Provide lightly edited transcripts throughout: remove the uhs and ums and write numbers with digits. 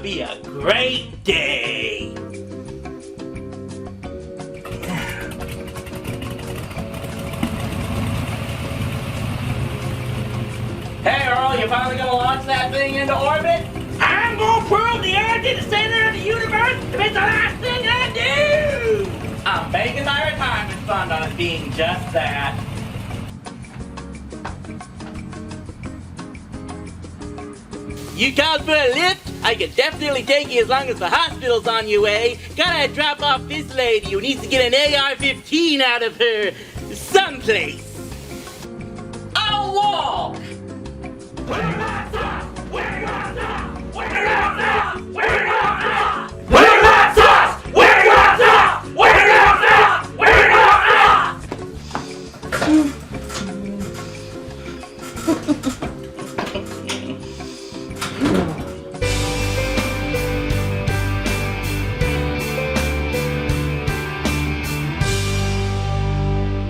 be a great day. Hey Earl, you finally gonna launch that thing into orbit? I'm gonna prove the Earth is the center of the universe if it's the last thing I do! I'm banking my retirement fund on it being just that. You called for a lift? I can definitely take you as long as the hospital's on your way. Gotta drop off this lady who needs to get an AR-15 out of her someplace. I'll walk!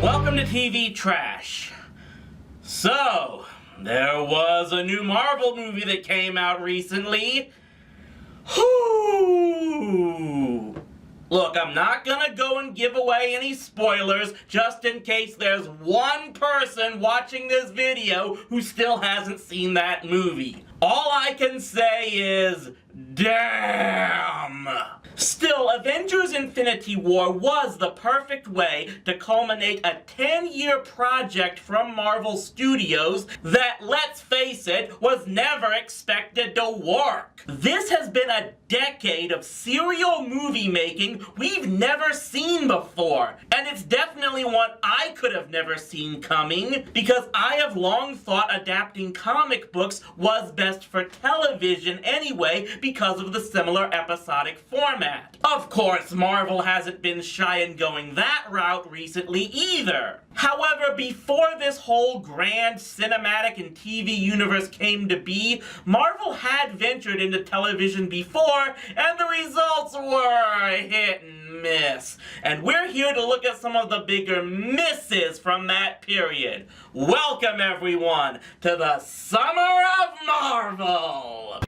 Welcome to TV Trash. So, there was a new Marvel movie that came out recently. Whoo! Look, I'm not gonna go and give away any spoilers just in case there's one person watching this video who still hasn't seen that movie. All I can say is, damn! Still, Avengers Infinity War was the perfect way to culminate a 10-year project from Marvel Studios that, let's face it, was never expected to work. This has been a decade of serial movie making we've never seen before, and it's definitely one I could have never seen coming, because I have long thought adapting comic books was best for television anyway because of the similar episodic format. Of course, Marvel hasn't been shy in going that route recently either. However, before this whole grand cinematic and TV universe came to be, Marvel had ventured into television before, and the results were hit and miss. And we're here to look at some of the bigger misses from that period. Welcome, everyone, to the Summer of Marvel!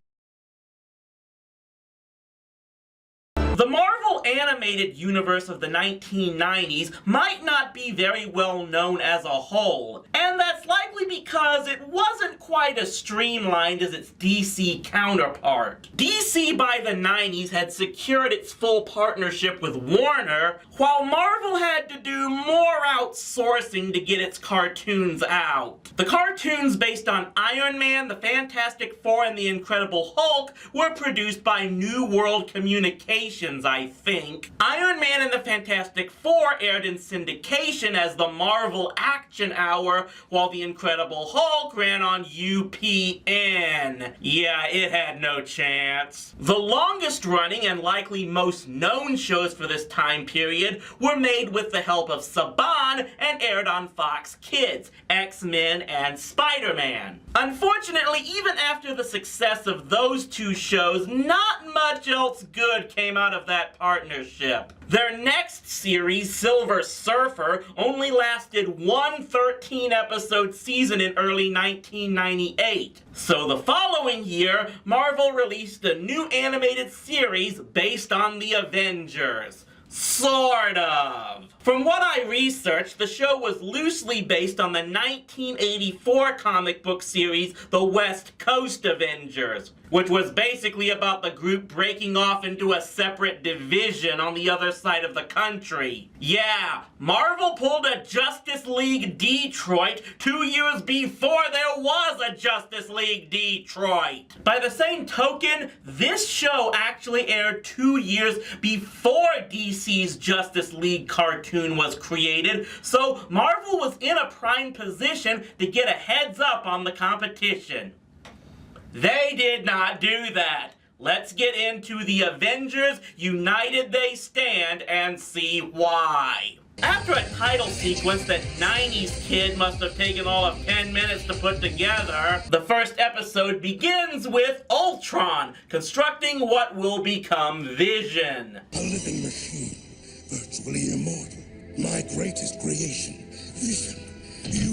The Marvel animated universe of the 1990s might not be very well known as a whole, and that's likely because it wasn't quite as streamlined as its DC counterpart. DC by the 90s had secured its full partnership with Warner, while Marvel had to do more outsourcing to get its cartoons out. The cartoons based on Iron Man, the Fantastic Four, and the Incredible Hulk were produced by New World Communications, I think. Iron Man and the Fantastic Four aired in syndication as the Marvel Action Hour, while the Incredible Hulk ran on UPN. Yeah, it had no chance. The longest running and likely most known shows for this time period were made with the help of Saban and aired on Fox Kids, X-Men and Spider-Man. Unfortunately, even after the success of those two shows, not much else good came out of that partnership. Their next series, Silver Surfer, only lasted one 13-episode season in early 1998. So the following year, Marvel released a new animated series based on the Avengers. Sort of. From what I researched, the show was loosely based on the 1984 comic book series, The West Coast Avengers, which was basically about the group breaking off into a separate division on the other side of the country. Yeah, Marvel pulled a Justice League Detroit 2 years before there was a Justice League Detroit. By the same token, this show actually aired 2 years before DC's Justice League cartoon was created, so Marvel was in a prime position to get a heads up on the competition. They did not do that. Let's get into the Avengers, United They Stand, and see why. After a title sequence that 90s kid must have taken all of 10 minutes to put together, the first episode begins with Ultron constructing what will become Vision. A living machine, virtually immortal. My greatest creation, Vision. You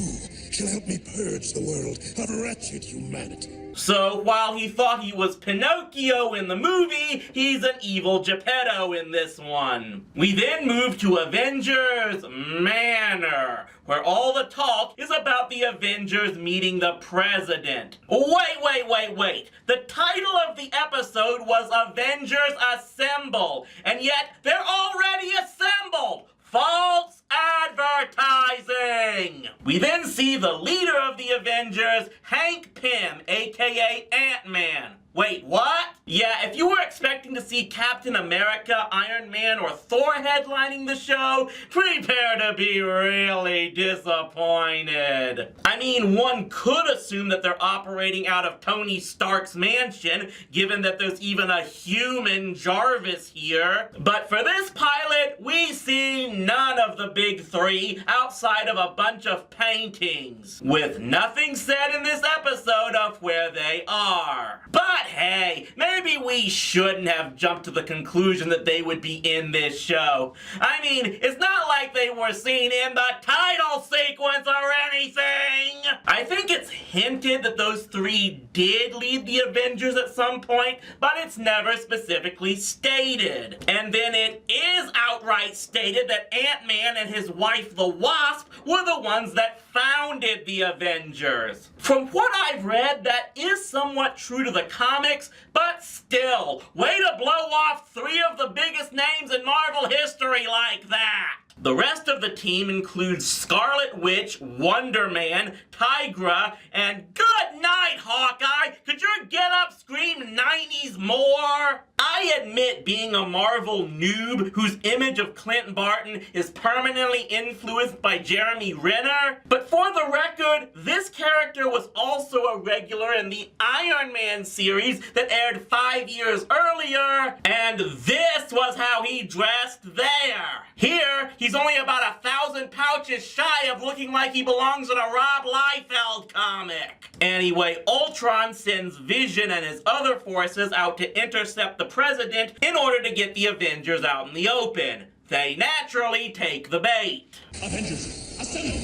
shall help me purge the world of wretched humanity. So, while he thought he was Pinocchio in the movie, he's an evil Geppetto in this one. We then move to Avengers Manor, where all the talk is about the Avengers meeting the President. Wait. The title of the episode was Avengers Assemble, and yet they're already assembled! False advertising! We then see the leader of the Avengers, Hank Pym, aka Ant-Man. Wait, what? Yeah, if you were expecting to see Captain America, Iron Man, or Thor headlining the show, prepare to be really disappointed. I mean, one could assume that they're operating out of Tony Stark's mansion, given that there's even a human Jarvis here. But for this pilot, we see none of the big three outside of a bunch of paintings, with nothing said in this episode of where they are. But hey, maybe we shouldn't have jumped to the conclusion that they would be in this show. I mean, it's not like they were seen in the title sequence or anything! I think it's hinted that those three did lead the Avengers at some point, but it's never specifically stated. And then it is outright stated that Ant-Man and his wife the Wasp were the ones that founded the Avengers. From what I've read, that is somewhat true to the comics, but still, way to blow off three of the biggest names in Marvel history like that! The rest of the team includes Scarlet Witch, Wonder Man, Tigra, and good night, Hawkeye! Could your get-up scream 90s more? I admit being a Marvel noob whose image of Clint Barton is permanently influenced by Jeremy Renner, but for the record, this character was also a regular in the Iron Man series that aired 5 years earlier, and this was how he dressed there. Here, he's only about 1,000 pouches shy of looking like he belongs in a Rob Liefeld comic. Anyway, Ultron sends Vision and his other forces out to intercept the President in order to get the Avengers out in the open. They naturally take the bait. Avengers, assemble!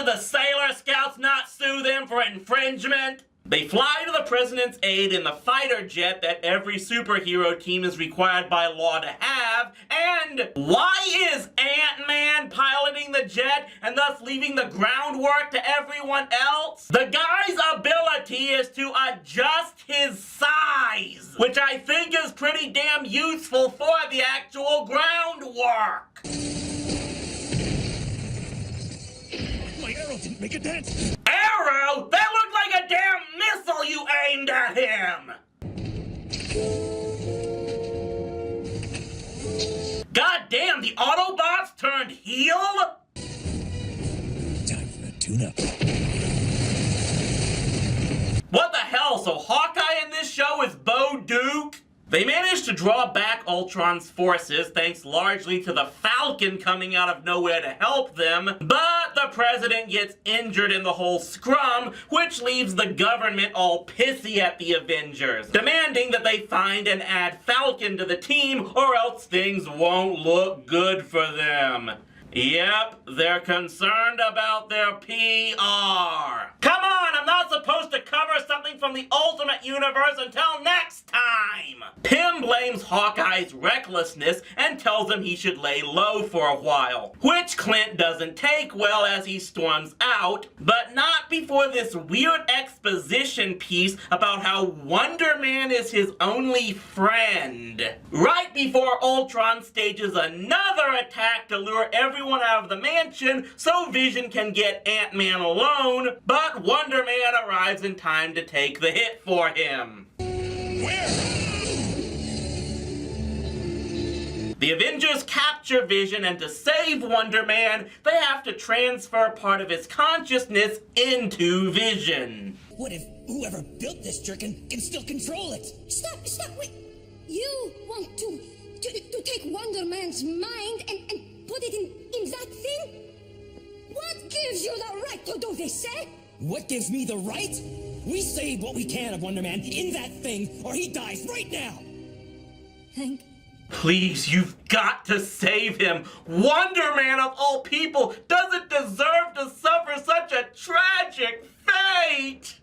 The Sailor Scouts not sue them for infringement? They fly to the President's aid in the fighter jet that every superhero team is required by law to have, and why is Ant-Man piloting the jet and thus leaving the groundwork to everyone else? The guy's ability is to adjust his size, which I think is pretty damn useful for the actual groundwork. My arrow didn't make a dent! Arrow? That looked like a damn missile you aimed at him! God damn, the Autobots turned heel? Time for a tune-up. What the hell, so Hawkeye in this show is Bo Duke? They managed to draw back Ultron's forces thanks largely to the Falcon coming out of nowhere to help them, but the President gets injured in the whole scrum, which leaves the government all pissy at the Avengers, demanding that they find and add Falcon to the team or else things won't look good for them. Yep, they're concerned about their PR. Come on, I'm not supposed to cover something from the Ultimate Universe until next time! Pym blames Hawkeye's recklessness and tells him he should lay low for a while, which Clint doesn't take well as he storms out, but not before this weird exposition piece about how Wonder Man is his only friend. Right before Ultron stages another attack to lure everyone out of the mansion so Vision can get Ant-Man alone, but Wonder Man arrives in time to take the hit for him. Where? The Avengers capture Vision, and to save Wonder Man, they have to transfer part of his consciousness into Vision. What if whoever built this jerkin can still control it? Stop, wait. You want to take Wonder Man's mind and put it in that thing? What gives you the right to do this, eh? What gives me the right? We save what we can of Wonder Man in that thing, or he dies right now! Hank? Please, you've got to save him. Wonder Man, of all people, doesn't deserve to suffer such a tragic fate!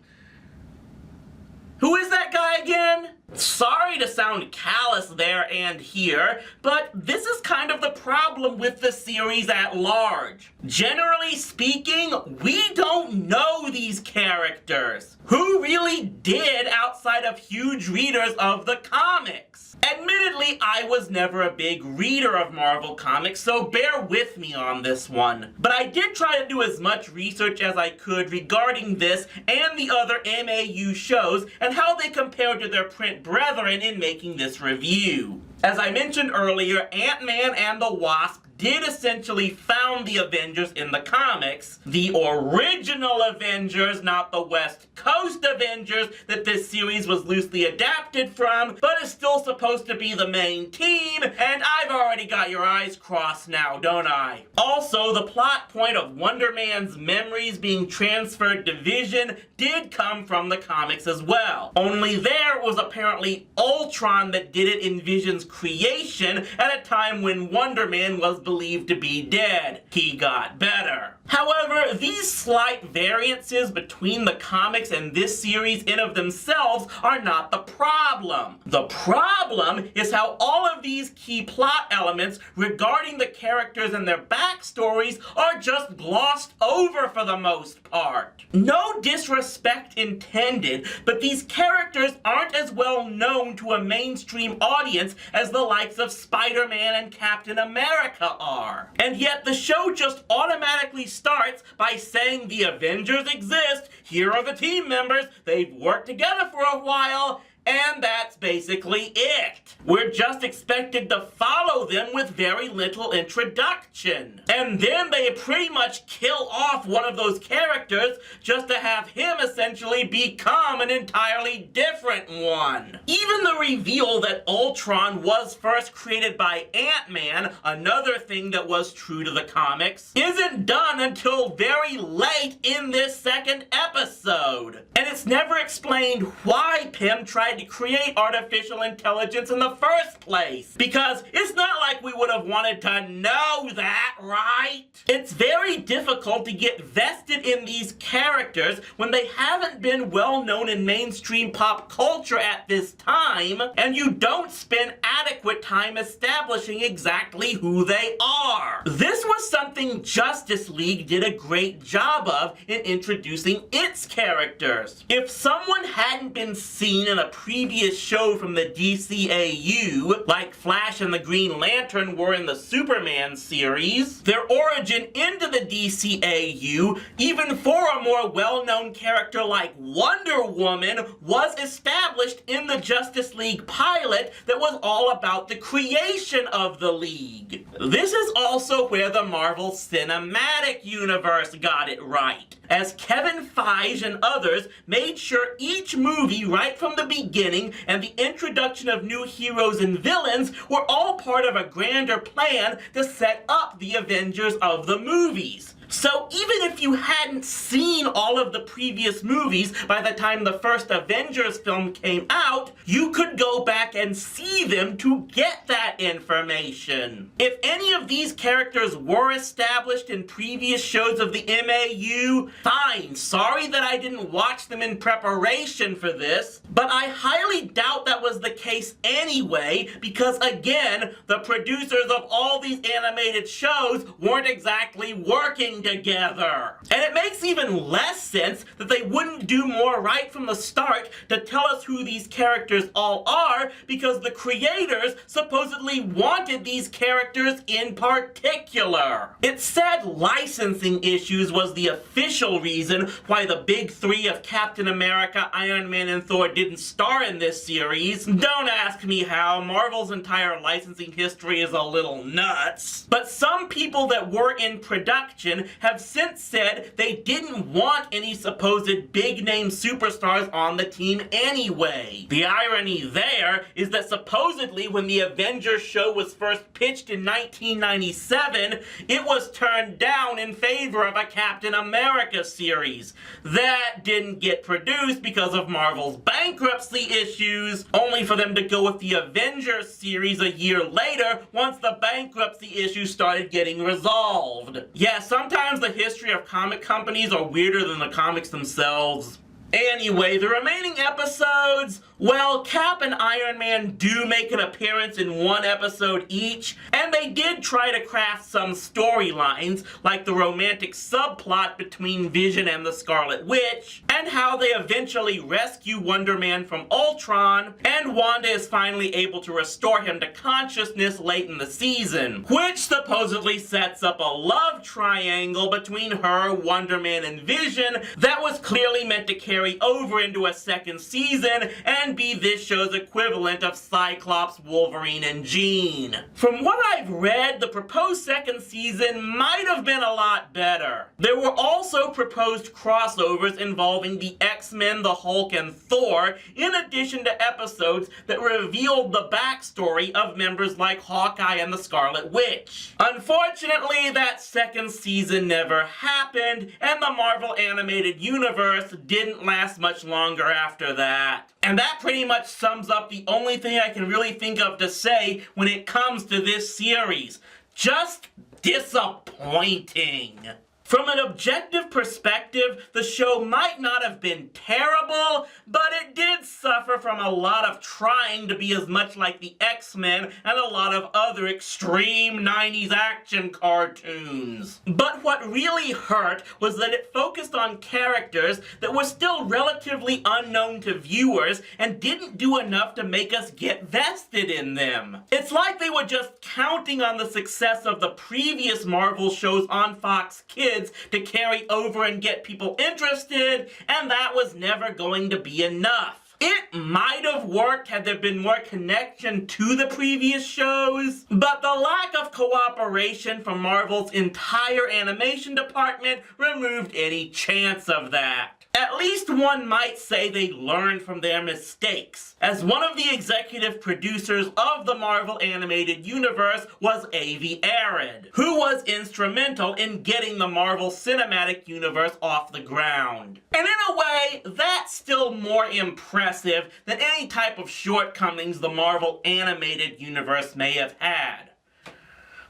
Who is that guy again? Sorry to sound callous there and here, but this is kind of the problem with the series at large. Generally speaking, we don't know these characters. Who really did outside of huge readers of the comics? Admittedly, I was never a big reader of Marvel comics, so bear with me on this one. But I did try to do as much research as I could regarding this and the other MAU shows and how they compare to their print brethren in making this review. As I mentioned earlier, Ant-Man and the Wasp did essentially found the Avengers in the comics. The original Avengers, not the West Coast Avengers that this series was loosely adapted from, but is still supposed to be the main team, and I've already got your eyes crossed now, don't I? Also, the plot point of Wonder Man's memories being transferred to Vision did come from the comics as well. Only there it was apparently Ultron that did it in Vision's creation at a time when Wonder Man was believed to be dead. He got better. However, these slight variances between the comics and this series in of themselves are not the problem. The problem is how all of these key plot elements regarding the characters and their backstories are just glossed over for the most part. No disrespect intended, but these characters aren't as well known to a mainstream audience as the likes of Spider-Man and Captain America are. And yet the show just automatically starts by saying the Avengers exist, here are the team members, they've worked together for a while, and that's basically it. We're just expected to follow them with very little introduction. And then they pretty much kill off one of those characters just to have him essentially become an entirely different one. Even the reveal that Ultron was first created by Ant-Man, another thing that was true to the comics, isn't done until very late in this second episode. And it's never explained why Pym tried to create artificial intelligence in the first place. Because it's not like we would have wanted to know that, right? It's very difficult to get vested in these characters when they haven't been well known in mainstream pop culture at this time, and you don't spend adequate time establishing exactly who they are. This was something Justice League did a great job of in introducing its characters. If someone hadn't been seen in a previous show from the DCAU, like Flash and the Green Lantern were in the Superman series, their origin into the DCAU, even for a more well-known character like Wonder Woman, was established in the Justice League pilot that was all about the creation of the League. This is also where the Marvel Cinematic Universe got it right, as Kevin Feige and others made sure each movie right from the beginning and the introduction of new heroes and villains were all part of a grander plan to set up the Avengers of the movies. So even if you hadn't seen all of the previous movies by the time the first Avengers film came out, you could go back and see them to get that information. If any of these characters were established in previous shows of the MAU, fine, sorry that I didn't watch them in preparation for this, but I highly doubt that was the case anyway, because again, the producers of all these animated shows weren't exactly working together. And it makes even less sense that they wouldn't do more right from the start to tell us who these characters all are, because the creators supposedly wanted these characters in particular. It said licensing issues was the official reason why the big three of Captain America, Iron Man, and Thor didn't star in this series. Don't ask me how, Marvel's entire licensing history is a little nuts. But some people that were in production season have since said they didn't want any supposed big-name superstars on the team anyway. The irony there is that supposedly when the Avengers show was first pitched in 1997, it was turned down in favor of a Captain America series. That didn't get produced because of Marvel's bankruptcy issues, only for them to go with the Avengers series a year later once the bankruptcy issues started getting resolved. Yeah, sometimes the history of comic companies are weirder than the comics themselves. Anyway, the remaining episodes, well, Cap and Iron Man do make an appearance in one episode each, and they did try to craft some storylines, like the romantic subplot between Vision and the Scarlet Witch, and how they eventually rescue Wonder Man from Ultron, and Wanda is finally able to restore him to consciousness late in the season, which supposedly sets up a love triangle between her, Wonder Man, and Vision that was clearly meant to carry over into a second season and be this show's equivalent of Cyclops, Wolverine, and Jean. From what I've read, the proposed second season might have been a lot better. There were also proposed crossovers involving the X-Men, the Hulk, and Thor, in addition to episodes that revealed the backstory of members like Hawkeye and the Scarlet Witch. Unfortunately, that second season never happened, and the Marvel Animated Universe didn't last much longer after that. And that pretty much sums up the only thing I can really think of to say when it comes to this series. Just disappointing. From an objective perspective, the show might not have been terrible, but it did suffer from a lot of trying to be as much like the X-Men and a lot of other extreme 90s action cartoons. But what really hurt was that it focused on characters that were still relatively unknown to viewers and didn't do enough to make us get vested in them. It's like they were just counting on the success of the previous Marvel shows on Fox Kids to carry over and get people interested, and that was never going to be enough. It might have worked had there been more connection to the previous shows, but the lack of cooperation from Marvel's entire animation department removed any chance of that. At least one might say they learned from their mistakes, as one of the executive producers of the Marvel Animated Universe was Avi Arad, who was instrumental in getting the Marvel Cinematic Universe off the ground. And in a way, that's still more impressive than any type of shortcomings the Marvel Animated Universe may have had.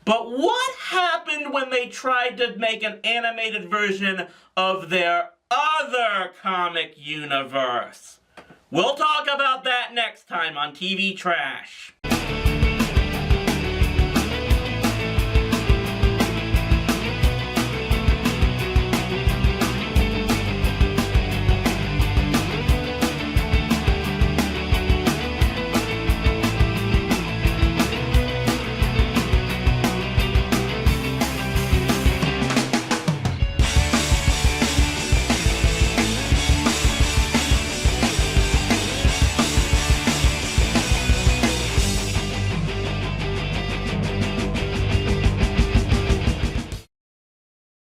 But what happened when they tried to make an animated version of their other comic universe? We'll talk about that next time on TV Trash.